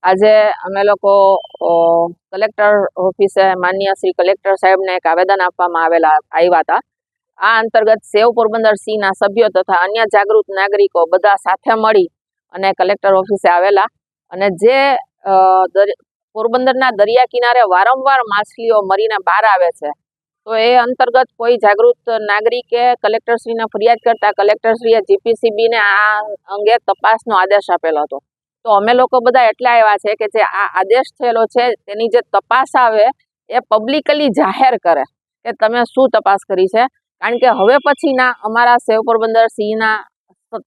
આજે અમે લોકો કલેક્ટર ઓફિસે માનનીય શ્રી કલેક્ટર સાહેબને એક આવેદન આપવામાં આવ્યા હતા। આ અંતર્ગત સેવ પોરબંદર સીના સભ્યો તથા અન્ય જાગૃત નાગરિકો બધા સાથે મળી અને કલેક્ટર ઓફિસે આવેલા અને જે પોરબંદરના દરિયા કિનારે વારંવાર માછલીઓ મરીને બહાર આવે છે, તો એ અંતર્ગત કોઈ જાગૃત નાગરિકે કલેક્ટરશ્રીને ફરિયાદ કરતા કલેક્ટરશ્રીએ જીપીસીબીને આ અંગે તપાસનો આદેશ આપેલો હતો। તો અમે લોકો બધા એટલા આવ્યા છે કે જે આ આદેશ થયેલો છે તેની જે તપાસ આવે એ પબ્લિકલી જાહેર કરે કે તમે શું તપાસ કરી છે, કારણ કે હવે પછીના અમારા સેવ પોરબંદર સીના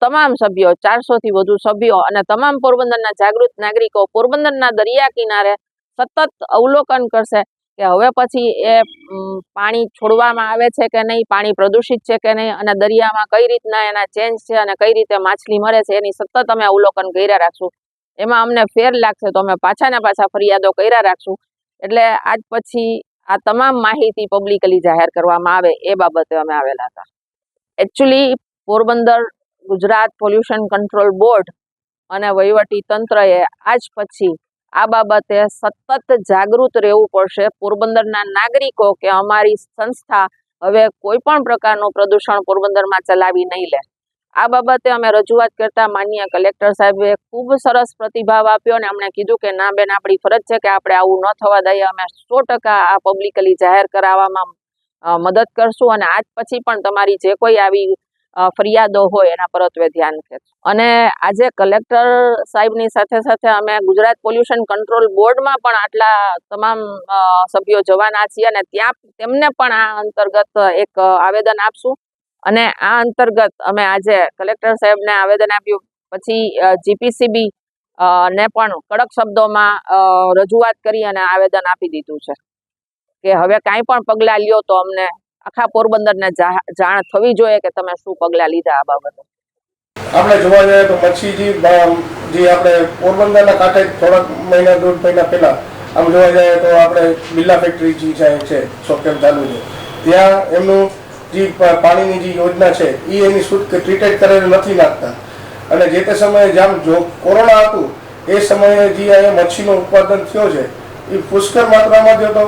તમામ સભ્યો 400 થી વધુ સભ્યો અને તમામ પોરબંદરના જાગૃત નાગરિકો પોરબંદરના દરિયા કિનારે સતત અવલોકન કરશે કે હવે પછી એ પાણી છોડવામાં આવે છે કે નહીં, પાણી પ્રદૂષિત છે કે નહીં અને દરિયામાં કઈ રીતના એના ચેન્જ છે અને કઈ રીતે માછલી મરે છે એની સતત અમે અવલોકન કર્યા રાખશું। એમાં અમને ફેર લાગશે તો અમે પાછા ને પાછા ફરિયાદો કર્યા રાખશું। એટલે આજ પછી આ તમામ માહિતી પબ્લિકલી જાહેર કરવામાં આવે એ બાબતે અમે આવેલા હતા। Actually Porbandar Gujarat pollution control board અને વહીવટી તંત્રએ આજ પછી આ બાબતે સતત જાગૃત રહેવું પડશે। પોરબંદરના નાગરિકો કે અમારી સંસ્થા હવે કોઈ પણ પ્રકારનું પ્રદૂષણ પોરબંદરમાં ચલાવી નહીં લે। આ બાબતે અમે રજૂઆત કરતા માનનીય કલેક્ટર સાહેબે ખૂબ સરસ પ્રતિભાવ આપ્યો અને અમને કીધું કે ના બેન, આપણી ફરજ છે કે આપણે આવું ન થવા દઈએ, અમે 100% આ પબ્લિકલી જાહેર કરાવવામાં મદદ કરશું અને આજ પછી પણ તમારી જે કોઈ આવી ફરિયાદો હોય એના પરત્વે ધ્યાન ખેંચશું। અને આજે કલેક્ટર સાહેબની સાથે સાથે અમે ગુજરાત પોલ્યુશન કંટ્રોલ બોર્ડમાં પણ આટલા તમામ સભ્યો જવાના છીએ અને ત્યાં તેમને પણ આ અંતર્ગત એક આવેદન આપશું અને આ અંતર્ગત અમે આજે કલેક્ટર સાહેબને આવેદન આપ્યું પછી જીપીસીબી ને પણ કડક શબ્દોમાં રજૂઆત કરી અને આવેદન આપી દીધું છે કે હવે કાંઈ પણ પગલાં લ્યો તો અમને આખા પોરબંદરને જાણ થવી જોઈએ કે તમે શું પગલાં લીધા આ બાબતે। આપણે જોવા જઈએ તો મચ્છી જે આપણે પોરબંદરના કાંઠે થોડાક મહિના 1.5 મહિના પહેલા આમ જોવા જઈએ તો આપણે બિરલા ફેક્ટરી જે છે શોકેમ ચાલુ છે, ત્યાં એમનું જે પાણીની જે યોજના છે એ એની ટ્રીટેડ કરેલી નથી નાખતા અને જે તે સમયે જેમ જો કોરોના હતું એ સમયે જે અહીંયા મચ્છીનો ઉત્પાદન થયો છે એ પુષ્કળ માત્રામાં થયો હતો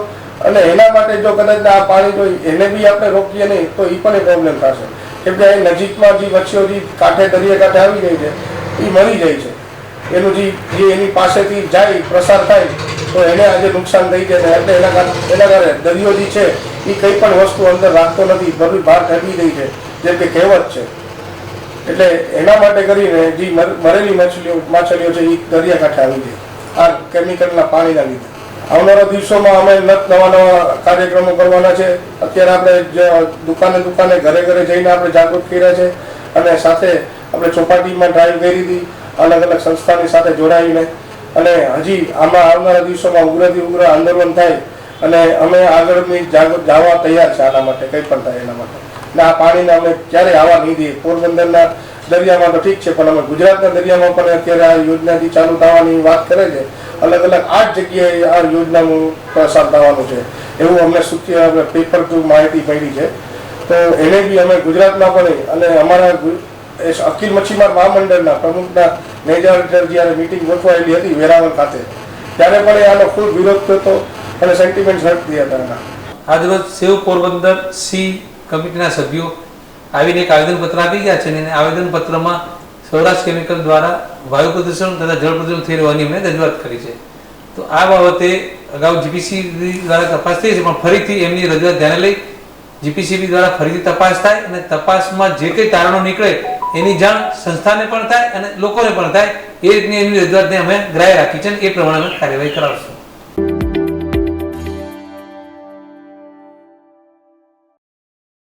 અને એના માટે જો કદાચ આ પાણી જો એને બી આપણે રોકીએ નહીં તો એ પણ પ્રોબ્લેમ થશે, કેમ કે અહીં નજીકમાં જે મચ્છીઓ જે કાંઠે દરિયા કાંઠે આવી ગઈ છે એ મરી જાય છે, એનું જે એની પાસેથી જાય પ્રસાર થાય તો એને આજે નુકસાન થઈ જાય એટલે એના કારણે દરિયો જે છે એ કંઈ પણ વસ્તુ અંદર રાખતો નથી, બધું બહાર કાઢી દઈ છે, જેમ કે કહેવત છે। એટલે એના માટે કરીને જે મરેલી માછલીઓ છે એ દરિયા કાંઠે આવી જાય આ કેમિકલના પાણીના લીધે। આવનારા દિવસોમાં અમે નવા કાર્યક્રમો કરવાના છે। અત્યારે આપણે દુકાને ઘરે જઈને આપણે જાગૃત કર્યા છે અને સાથે આપણે ચોપાટીમાં ડ્રાઈવ કરી હતી અલગ અલગ સંસ્થાની સાથે જોડાઈને અને હજી આમાં આવનારા દિવસોમાં ઉગ્રથી ઉગ્ર આંદોલન થાય અને અમે આગળની જવા તૈયાર છે આના માટે, કંઈ પણ થાય એના માટે। ને આ પાણીને અમે ક્યારેય આવવા નહીં દઈએ। પોરબંદરના દરિયામાં તો ઠીક છે પણ અમે ગુજરાતના દરિયામાં પણ અત્યારે આ યોજનાથી ચાલુ થવાની વાત કરે છે, અલગ અલગ 8 જગ્યાએ આ યોજનાનું પ્રસાર થવાનું છે એવું અમને પેપર થ્રુ માહિતી મળી છે। તો એને બી અમે ગુજરાતમાં પણ અને અમારા અખિલ મચ્છીમાર મહામંડળના પ્રમુખના મેજર જ્યારે મિટિંગ ગોઠવાયેલી હતી વેરાવળ ખાતે ત્યારે પણ આનો ખૂબ વિરોધ થયો હતો અને સેન્ટિમેન્ટ હર્ટ થયા હતા। આજરોજ સેવ પોરબંદર સી કમિટીના સભ્યો આવીને એક આવેદનપત્ર આપી ગયા છે અને આવેદનપત્રમાં સૌરાષ્ટ્ર કેમિકલ દ્વારા વાયુ પ્રદૂષણ તથા જળ પ્રદૂષણ થઈ રહેવાની અમને રજૂઆત કરી છે। તો આ બાબતે અગાઉ જીપીસીબી દ્વારા તપાસ થઈ છે પણ ફરીથી એમની રજૂઆત ધ્યાને લઈ જીપીસીબી દ્વારા ફરીથી તપાસ થાય અને તપાસમાં જે કંઈ તારણો નીકળે એની જાણ સંસ્થાને પણ થાય અને લોકોને પણ થાય એ રીતની એમની રજૂઆતને અમે ગ્રાહ્ય રાખી છે અને એ પ્રમાણે અમે કાર્યવાહી કરાવશું।